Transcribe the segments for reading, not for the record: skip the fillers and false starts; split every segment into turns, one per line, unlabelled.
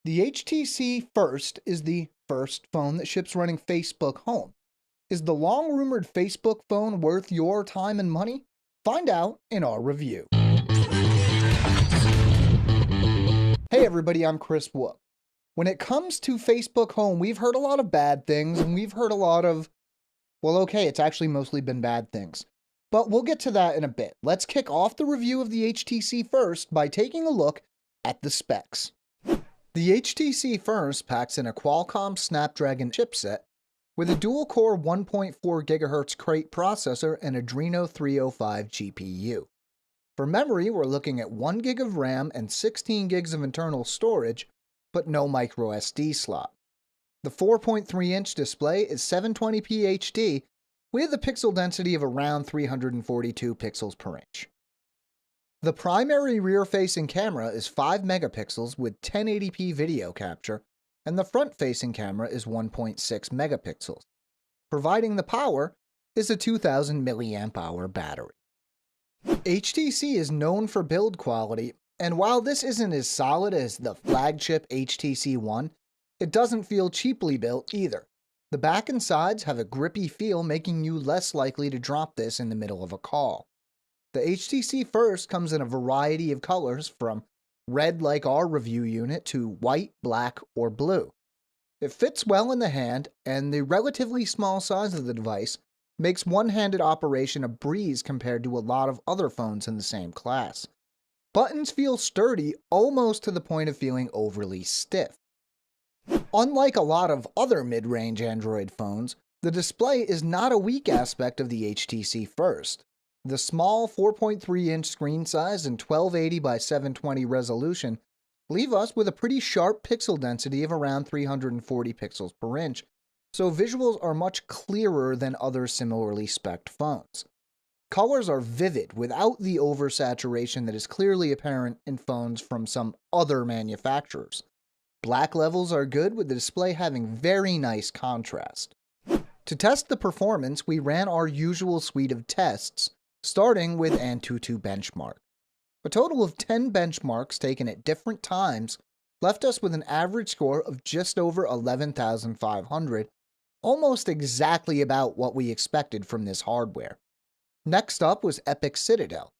The HTC First is the first phone that ships running Facebook Home. Is the long rumored Facebook phone worth your time and money? Find out in our review. Hey everybody, I'm Chris Wook. When it comes to Facebook Home, we've heard a lot of bad things and we've heard a lot of, well, okay, it's actually mostly been bad things. But we'll get to that in a bit. Let's kick off the review of the HTC First by taking a look at the specs. The HTC First packs in a Qualcomm Snapdragon chipset with a dual-core 1.4 GHz Krait processor and Adreno 305 GPU. For memory, we're looking at 1 GB of RAM and 16 GB of internal storage, but no microSD slot. The 4.3-inch display is 720p HD with a pixel density of around 342 pixels per inch. The primary rear-facing camera is 5 megapixels with 1080p video capture, and the front-facing camera is 1.6 megapixels. Providing the power is a 2000 mAh battery. HTC is known for build quality, and while this isn't as solid as the flagship HTC One, it doesn't feel cheaply built either. The back and sides have a grippy feel, making you less likely to drop this in the middle of a call. The HTC First comes in a variety of colors from red like our review unit to white, black, or blue. It fits well in the hand, and the relatively small size of the device makes one-handed operation a breeze compared to a lot of other phones in the same class. Buttons feel sturdy almost to the point of feeling overly stiff. Unlike a lot of other mid-range Android phones, the display is not a weak aspect of the HTC First. The small 4.3-inch screen size and 1280 by 720 resolution leave us with a pretty sharp pixel density of around 340 pixels per inch, so visuals are much clearer than other similarly spec'd phones. Colors are vivid without the oversaturation that is clearly apparent in phones from some other manufacturers. Black levels are good, with the display having very nice contrast. To test the performance, we ran our usual suite of tests, starting with Antutu Benchmark. A total of 10 benchmarks taken at different times left us with an average score of just over 11,500, almost exactly about what we expected from this hardware. Next up was Epic Citadel.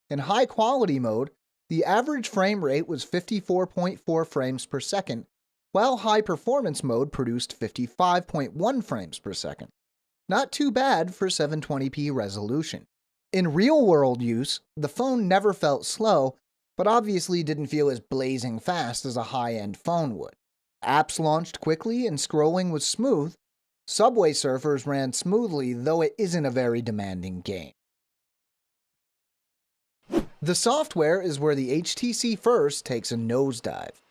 In high quality mode, the average frame rate was 54.4 frames per second, while high performance mode produced 55.1 frames per second. Not too bad for 720p resolution. In real-world use, the phone never felt slow, but obviously didn't feel as blazing fast as a high-end phone would. Apps launched quickly and scrolling was smooth. Subway Surfers ran smoothly, though it isn't a very demanding game. The software is where the HTC First takes a nosedive.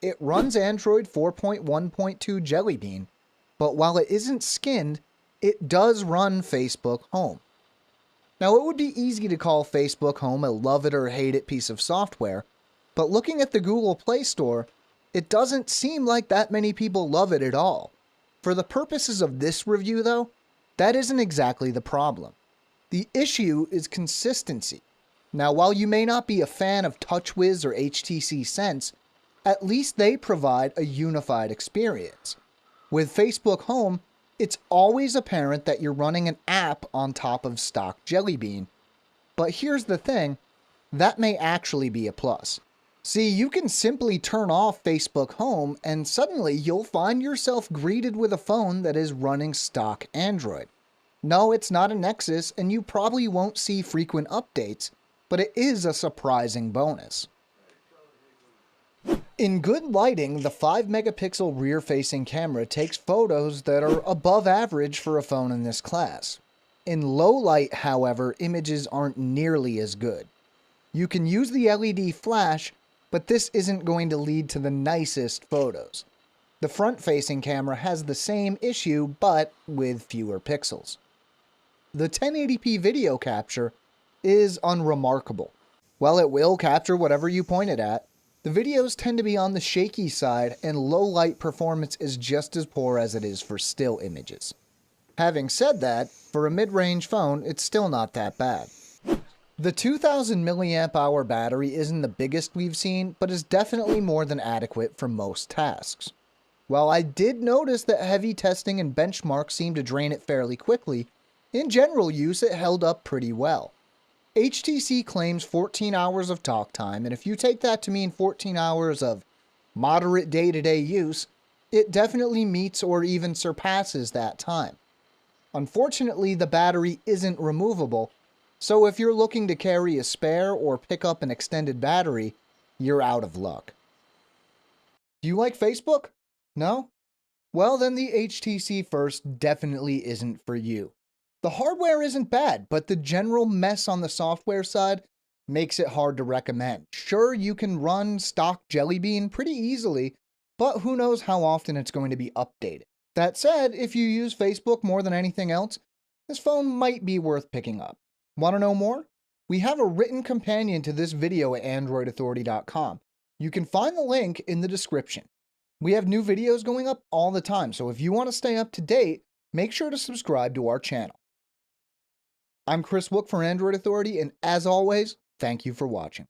It runs Android 4.1.2 Jelly Bean, but while it isn't skinned, it does run Facebook Home. Now, it would be easy to call Facebook Home a love it or hate it piece of software, but looking at the Google Play Store, it doesn't seem like that many people love it at all. For the purposes of this review, though, that isn't exactly the problem. The issue is consistency. Now, while you may not be a fan of TouchWiz or HTC Sense, at least they provide a unified experience. With Facebook Home, it's always apparent that you're running an app on top of stock Jelly Bean. But here's the thing, that may actually be a plus. See, you can simply turn off Facebook Home and suddenly you'll find yourself greeted with a phone that is running stock Android. No, it's not a Nexus and you probably won't see frequent updates, but it is a surprising bonus. In good lighting, the 5 megapixel rear-facing camera takes photos that are above average for a phone in this class. In low light, however, images aren't nearly as good. You can use the LED flash, but this isn't going to lead to the nicest photos. The front-facing camera has the same issue, but with fewer pixels. The 1080p video capture is unremarkable. While it will capture whatever you point it at, the videos tend to be on the shaky side, and low-light performance is just as poor as it is for still images. Having said that, for a mid-range phone, it's still not that bad. The 2000 milliamp hour battery isn't the biggest we've seen, but is definitely more than adequate for most tasks. While I did notice that heavy testing and benchmarks seemed to drain it fairly quickly, in general use it held up pretty well. HTC claims 14 hours of talk time, and if you take that to mean 14 hours of moderate day-to-day use, it definitely meets or even surpasses that time. Unfortunately, the battery isn't removable, so if you're looking to carry a spare or pick up an extended battery, you're out of luck. Do you like Facebook? No? Well, then the HTC First definitely isn't for you. The hardware isn't bad, but the general mess on the software side makes it hard to recommend. Sure, you can run stock Jelly Bean pretty easily, but who knows how often it's going to be updated. That said, if you use Facebook more than anything else, this phone might be worth picking up. Want to know more? We have a written companion to this video at AndroidAuthority.com. You can find the link in the description. We have new videos going up all the time, so if you want to stay up to date, make sure to subscribe to our channel. I'm Chris Wook for Android Authority, and as always, thank you for watching.